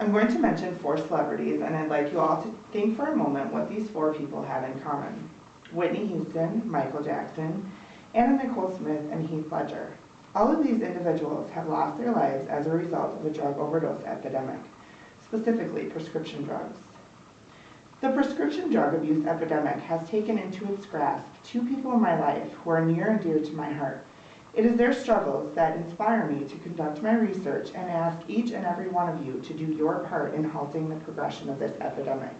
I'm going to mention 4 celebrities, and I'd like you all to think for a moment what these 4 people have in common. Whitney Houston, Michael Jackson, Anna Nicole Smith, and Heath Ledger. All of these individuals have lost their lives as a result of a drug overdose epidemic, specifically prescription drugs. The prescription drug abuse epidemic has taken into its grasp 2 people in my life who are near and dear to my heart. It is their struggles that inspire me to conduct my research and ask each and every one of you to do your part in halting the progression of this epidemic.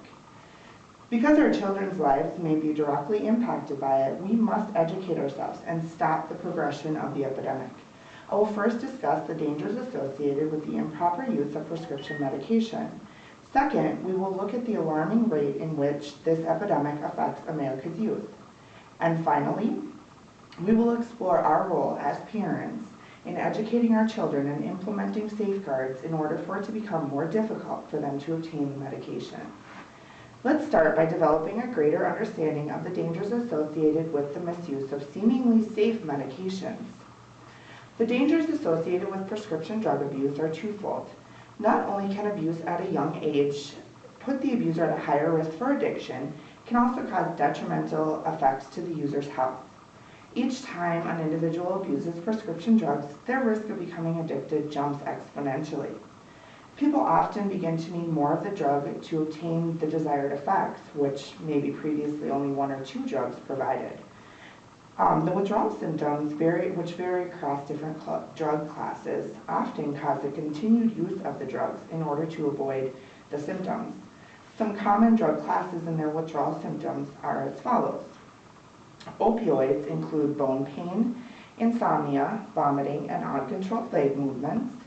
Because our children's lives may be directly impacted by it, we must educate ourselves and stop the progression of the epidemic. I will first discuss the dangers associated with the improper use of prescription medication. Second, we will look at the alarming rate in which this epidemic affects America's youth. And finally, we will explore our role as parents in educating our children and implementing safeguards in order for it to become more difficult for them to obtain the medication. Let's start by developing a greater understanding of the dangers associated with the misuse of seemingly safe medications. The dangers associated with prescription drug abuse are twofold. Not only can abuse at a young age put the abuser at a higher risk for addiction, it can also cause detrimental effects to the user's health. Each time an individual abuses prescription drugs, their risk of becoming addicted jumps exponentially. People often begin to need more of the drug to obtain the desired effects, which maybe previously only 1 or 2 drugs provided. The withdrawal symptoms, which vary across different drug classes, often cause the continued use of the drugs in order to avoid the symptoms. Some common drug classes and their withdrawal symptoms are as follows. Opioids include bone pain, insomnia, vomiting, and uncontrolled leg movements.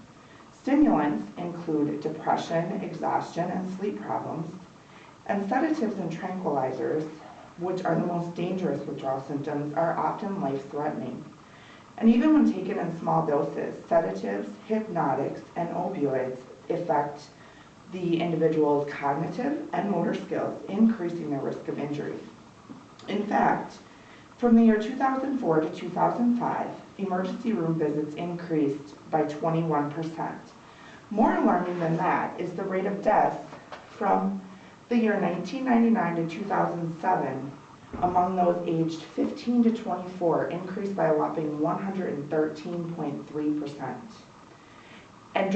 Stimulants include depression, exhaustion, and sleep problems. And sedatives and tranquilizers, which are the most dangerous withdrawal symptoms, are often life-threatening. And even when taken in small doses, sedatives, hypnotics, and opioids affect the individual's cognitive and motor skills, increasing their risk of injury. In fact, from the year 2004 to 2005, emergency room visits increased by 21%. More alarming than that is the rate of death from the year 1999 to 2007 among those aged 15 to 24 increased by a whopping 113.3%. And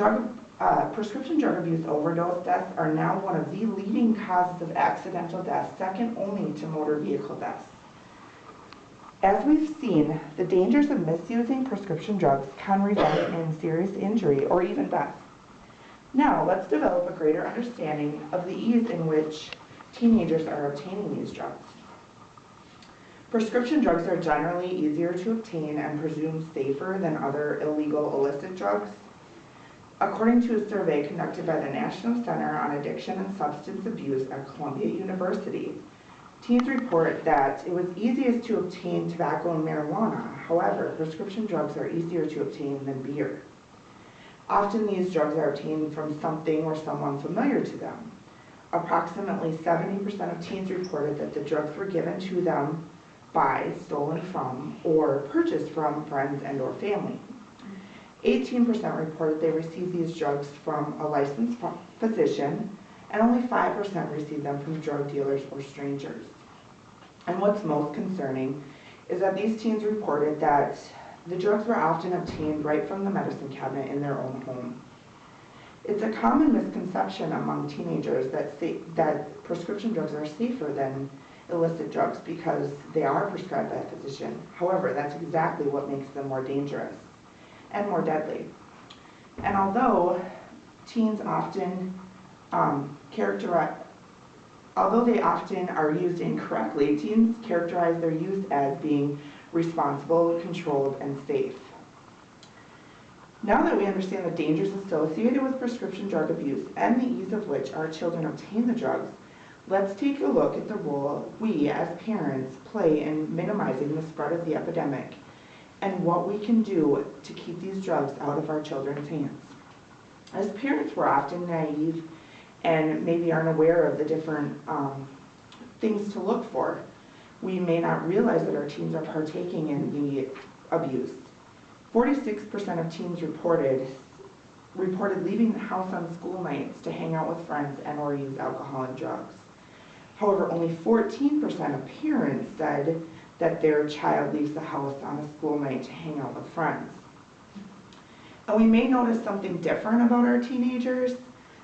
prescription drug abuse overdose deaths are now one of the leading causes of accidental deaths, second only to motor vehicle deaths. As we've seen, the dangers of misusing prescription drugs can result in serious injury or even death. Now, let's develop a greater understanding of the ease in which teenagers are obtaining these drugs. Prescription drugs are generally easier to obtain and presumed safer than other illegal illicit drugs. According to a survey conducted by the National Center on Addiction and Substance Abuse at Columbia University, teens report that it was easiest to obtain tobacco and marijuana. However, prescription drugs are easier to obtain than beer. Often these drugs are obtained from something or someone familiar to them. Approximately 70% of teens reported that the drugs were given to them by, stolen from, or purchased from friends and or family. 18% reported they received these drugs from a licensed physician, and only 5% received them from drug dealers or strangers. And what's most concerning is that these teens reported that the drugs were often obtained right from the medicine cabinet in their own home. It's a common misconception among teenagers that prescription drugs are safer than illicit drugs because they are prescribed by a physician. Although that's exactly what makes them more dangerous and more deadly. And although teens often although they often are used incorrectly, teens characterize their use as being responsible, controlled, and safe. Now that we understand the dangers associated with prescription drug abuse and the ease of which our children obtain the drugs, let's take a look at the role we as parents play in minimizing the spread of the epidemic and what we can do to keep these drugs out of our children's hands. As parents, we're often naive and maybe aren't aware of the different things to look for. We may not realize that our teens are partaking in the abuse. 46% of teens reported reported leaving the house on school nights to hang out with friends and or use alcohol and drugs. However, only 14% of parents said that their child leaves the house on a school night to hang out with friends. And we may notice something different about our teenagers,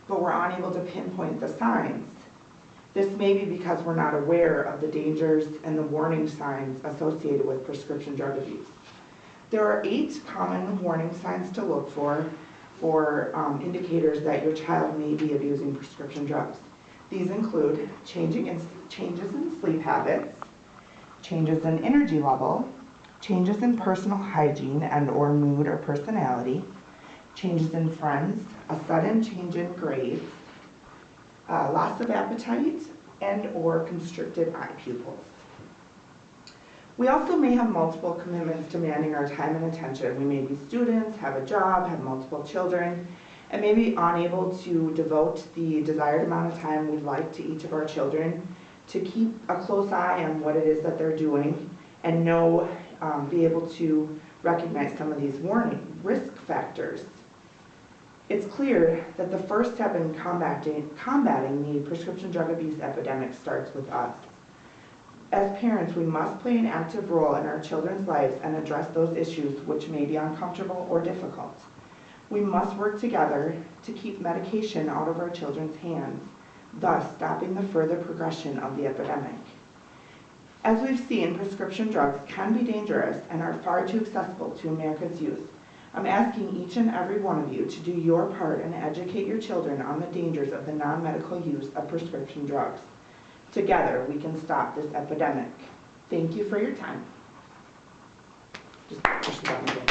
but we're unable to pinpoint the signs. This may be because we're not aware of the dangers and the warning signs associated with prescription drug abuse. There are 8 common warning signs to look for indicators that your child may be abusing prescription drugs. These include changes in sleep habits, changes in energy level, changes in personal hygiene and or mood or personality, changes in friends, a sudden change in grades, loss of appetite, and or constricted eye pupils. We also may have multiple commitments demanding our time and attention. We may be students, have a job, have multiple children, and may be unable to devote the desired amount of time we'd like to each of our children to keep a close eye on what it is that they're doing and be able to recognize some of these warning risk factors. It's clear that the first step in combating the prescription drug abuse epidemic starts with us. As parents, we must play an active role in our children's lives and address those issues which may be uncomfortable or difficult. We must work together to keep medication out of our children's hands, thus stopping the further progression of the epidemic. As we've seen, prescription drugs can be dangerous and are far too accessible to America's youth. I'm asking each and every one of you to do your part and educate your children on the dangers of the non-medical use of prescription drugs. Together, we can stop this epidemic. Thank you for your time. Just push the button again.